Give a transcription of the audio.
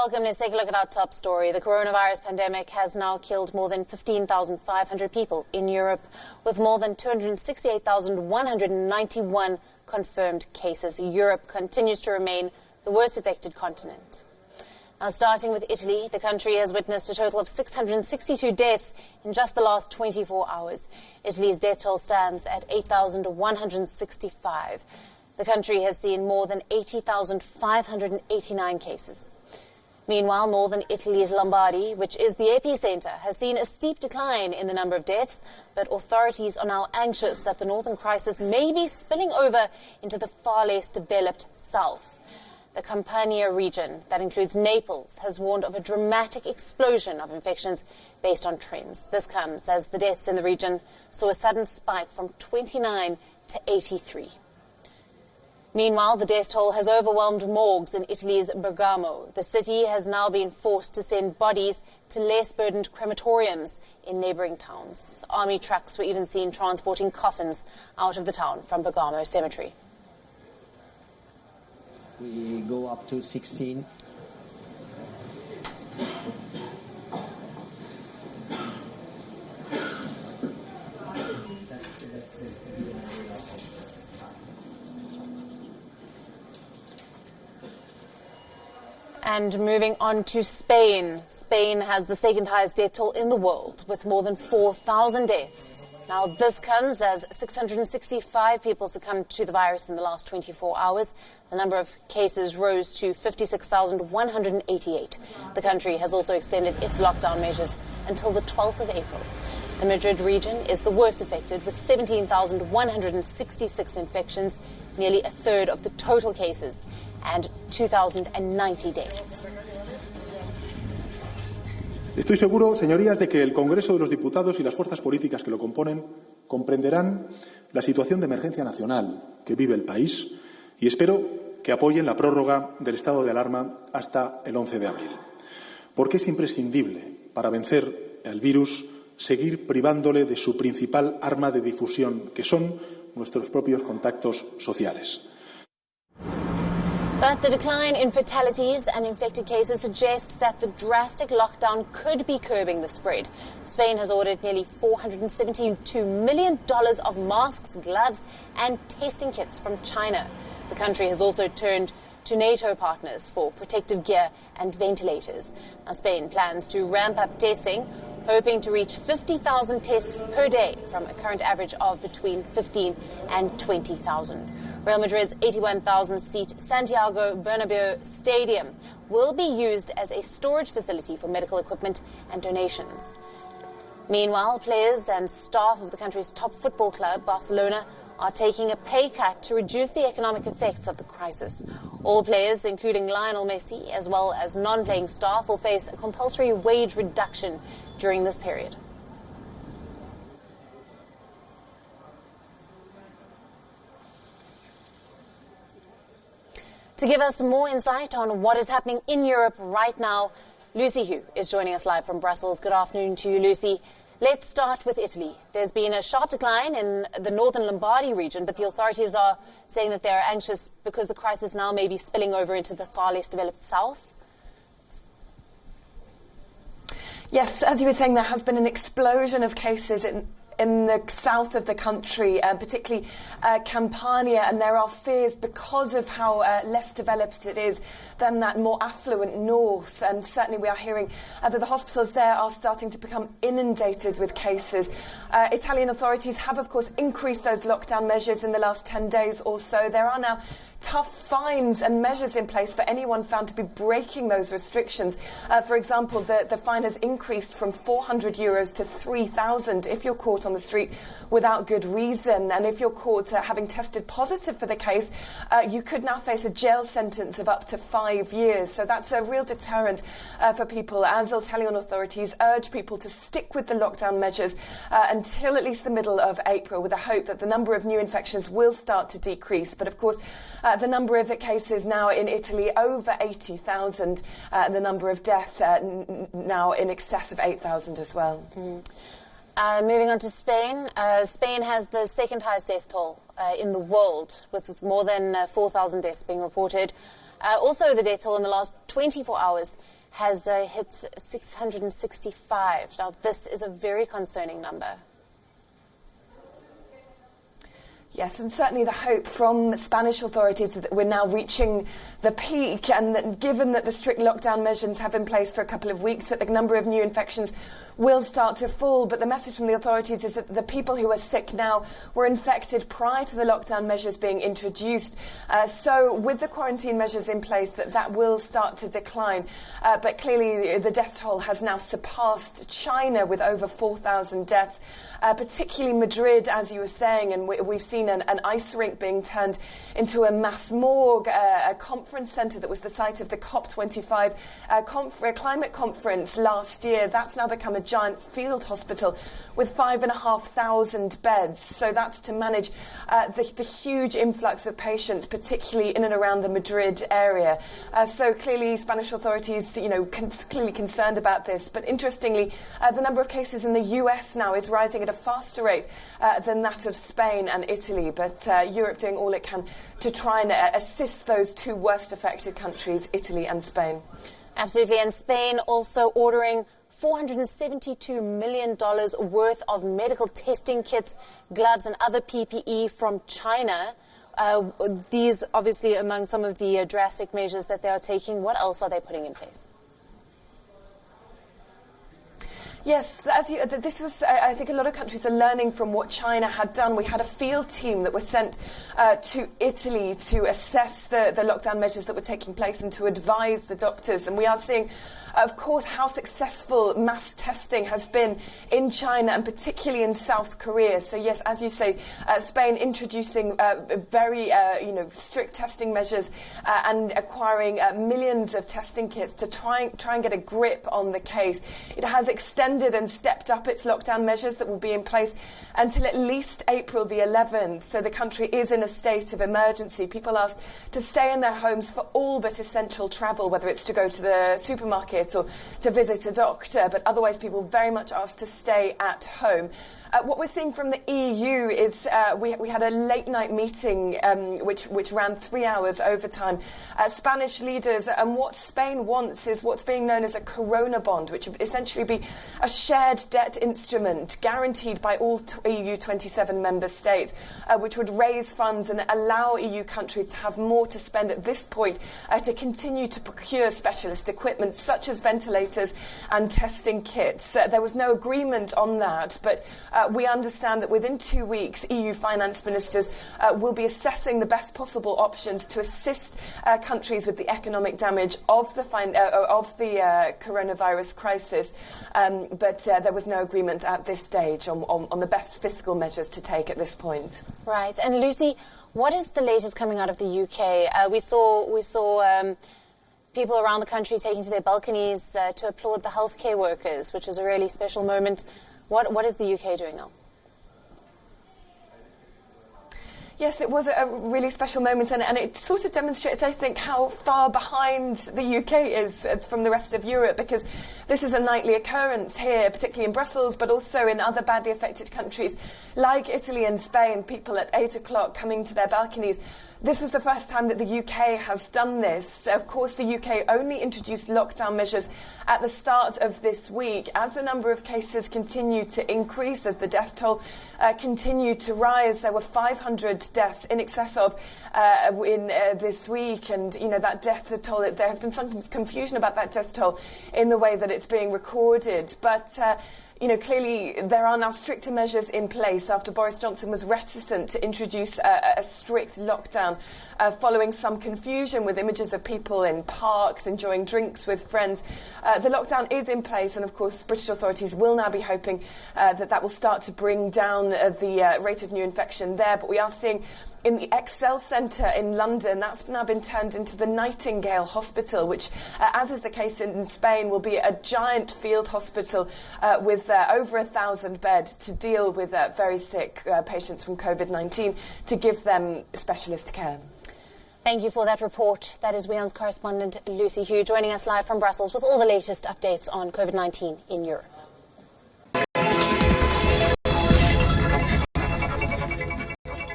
Welcome. Let's take a look at our top story. The coronavirus pandemic has now killed more than 15,500 people in Europe, with more than 268,191 confirmed cases. Europe continues to remain the worst affected continent. Now, starting with Italy, the country has witnessed a total of 662 deaths in just the last 24 hours. Italy's death toll stands at 8,165. The country has seen more than 80,589 cases. Meanwhile, northern Italy's Lombardy, which is the epicenter, has seen a steep decline in the number of deaths, but authorities are now anxious that the northern crisis may be spilling over into the far less developed south. The Campania region, that includes Naples, has warned of a dramatic explosion of infections based on trends. This comes as the deaths in the region saw a sudden spike from 29 to 83. Meanwhile, the death toll has overwhelmed morgues in Italy's Bergamo. The city has now been forced to send bodies to less burdened crematoriums in neighbouring towns. Army trucks were even seen transporting coffins out of the town from Bergamo Cemetery. We go up to 16. And moving on to Spain. Spain has the second highest death toll in the world, with more than 4,000 deaths. Now, this comes as 665 people succumbed to the virus in the last 24 hours. The number of cases rose to 56,188. The country has also extended its lockdown measures until the 12th of April. The Madrid region is the worst affected, with 17,166 infections, nearly a third of the total cases, and 2,090 deaths. Estoy seguro, señorías, de que el Congreso de los Diputados y las fuerzas políticas que lo componen comprenderán la situación de emergencia nacional que vive el país y espero que apoyen la prórroga del estado de alarma hasta el 11 de abril. Porque es imprescindible, para vencer el virus, seguir privándole de su principal arma de difusión, que son nuestros propios contactos sociales. But the decline in fatalities and infected cases suggests that the drastic lockdown could be curbing the spread. Spain has ordered nearly $472 million of masks, gloves and testing kits from China. The country has also turned to NATO partners for protective gear and ventilators. Now, Spain plans to ramp up testing, hoping to reach 50,000 tests per day from a current average of between 15 and 20,000. Real Madrid's 81,000-seat Santiago Bernabeu Stadium will be used as a storage facility for medical equipment and donations. Meanwhile, players and staff of the country's top football club, Barcelona, are taking a pay cut to reduce the economic effects of the crisis. All players, including Lionel Messi, as well as non-playing staff, will face a compulsory wage reduction during this period. To give us more insight on what is happening in Europe right now, Lucy Hu is joining us live from Brussels. Good afternoon to you, Lucy. Let's start with Italy. There's been a sharp decline in the northern Lombardy region, but the authorities are saying that they're anxious because the crisis now may be spilling over into the far less developed south. Yes, as you were saying, there has been an explosion of cases in the south of the country, particularly Campania, and there are fears because of how less developed it is than that more affluent north. And certainly we are hearing that the hospitals there are starting to become inundated with cases. Italian authorities have, of course, increased those lockdown measures in the last 10 days or so. There are now tough fines and measures in place for anyone found to be breaking those restrictions. For example, the fine has increased from €400 to 3,000 if you're caught on the street without good reason. And if you're caught having tested positive for the case, you could now face a jail sentence of up to 5 years. So that's a real deterrent for people, as Italian authorities urge people to stick with the lockdown measures until at least the middle of April, with the hope that the number of new infections will start to decrease. But of course, the number of cases now in Italy over 80,000, and the number of deaths now in excess of 8,000 as well. Moving on to Spain. Spain has the second highest death toll in the world, with more than 4,000 deaths being reported. Also, the death toll in the last 24 hours has hit 665. Now, this is a very concerning number. Yes, and certainly the hope from Spanish authorities that we're now reaching the peak, and that given that the strict lockdown measures have been in place for a couple of weeks, that the number of new infections will start to fall. But the message from the authorities is that the people who are sick now were infected prior to the lockdown measures being introduced. So with the quarantine measures in place, that will start to decline. But clearly the death toll has now surpassed China with over 4,000 deaths. Particularly Madrid, as you were saying, and we've seen an ice rink being turned into a mass morgue, a conference centre that was the site of the COP25 climate conference last year. That's now become a giant field hospital with 5,500 beds. So that's to manage the huge influx of patients, particularly in and around the Madrid area. So clearly Spanish authorities, clearly concerned about this. But interestingly, the number of cases in the US now is rising at a faster rate than that of Spain and Italy. But Europe doing all it can to try and assist those two worst affected countries, Italy and Spain. Absolutely. And Spain also ordering $472 million worth of medical testing kits, gloves and other PPE from China. These obviously among some of the drastic measures that they are taking. What else are they putting in place? Yes, this was, I think a lot of countries are learning from what China had done. We had a field team that was sent to Italy to assess the lockdown measures that were taking place and to advise the doctors. And we are seeing, of course, how successful mass testing has been in China and particularly in South Korea. So yes, as you say, Spain introducing very strict testing measures and acquiring millions of testing kits to try and get a grip on the case. It has extended and stepped up its lockdown measures that will be in place until at least April the 11th. So the country is in a state of emergency. People asked to stay in their homes for all but essential travel, whether it's to go to the supermarket or to visit a doctor, but otherwise people very much asked to stay at home. What we're seeing from the EU is we had a late-night meeting which ran 3 hours overtime. Spanish leaders, and what Spain wants is what's being known as a Corona bond, which would essentially be a shared debt instrument guaranteed by all EU 27 member states, which would raise funds and allow EU countries to have more to spend at this point to continue to procure specialist equipment such as ventilators and testing kits. There was no agreement on that, but we understand that within 2 weeks, EU finance ministers will be assessing the best possible options to assist countries with the economic damage of the coronavirus crisis. But there was no agreement at this stage on the best fiscal measures to take at this point. Right. And Lucy, what is the latest coming out of the UK? We saw people around the country taking to their balconies to applaud the healthcare workers, which was a really special moment. What is the UK doing now? Yes, it was a really special moment, and it sort of demonstrates, I think, how far behind the UK is from the rest of Europe, because this is a nightly occurrence here, particularly in Brussels, but also in other badly affected countries like Italy and Spain, people at 8 o'clock coming to their balconies. This was the first time that the UK has done this. Of course, the UK only introduced lockdown measures at the start of this week. As the number of cases continued to increase, as the death toll continued to rise, there were 500 deaths in excess of in this week. And, that death toll, there has been some confusion about that death toll in the way that it's being recorded. But clearly there are now stricter measures in place after Boris Johnson was reticent to introduce a strict lockdown following some confusion with images of people in parks enjoying drinks with friends. The lockdown is in place, and of course British authorities will now be hoping that will start to bring down the rate of new infection there. But we are seeing in the Excel Centre in London, that's now been turned into the Nightingale Hospital, which, as is the case in Spain, will be a giant field hospital with over 1,000 beds to deal with very sick patients from COVID-19 to give them specialist care. Thank you for that report. That is WION's correspondent Lucy Hugh joining us live from Brussels with all the latest updates on COVID-19 in Europe.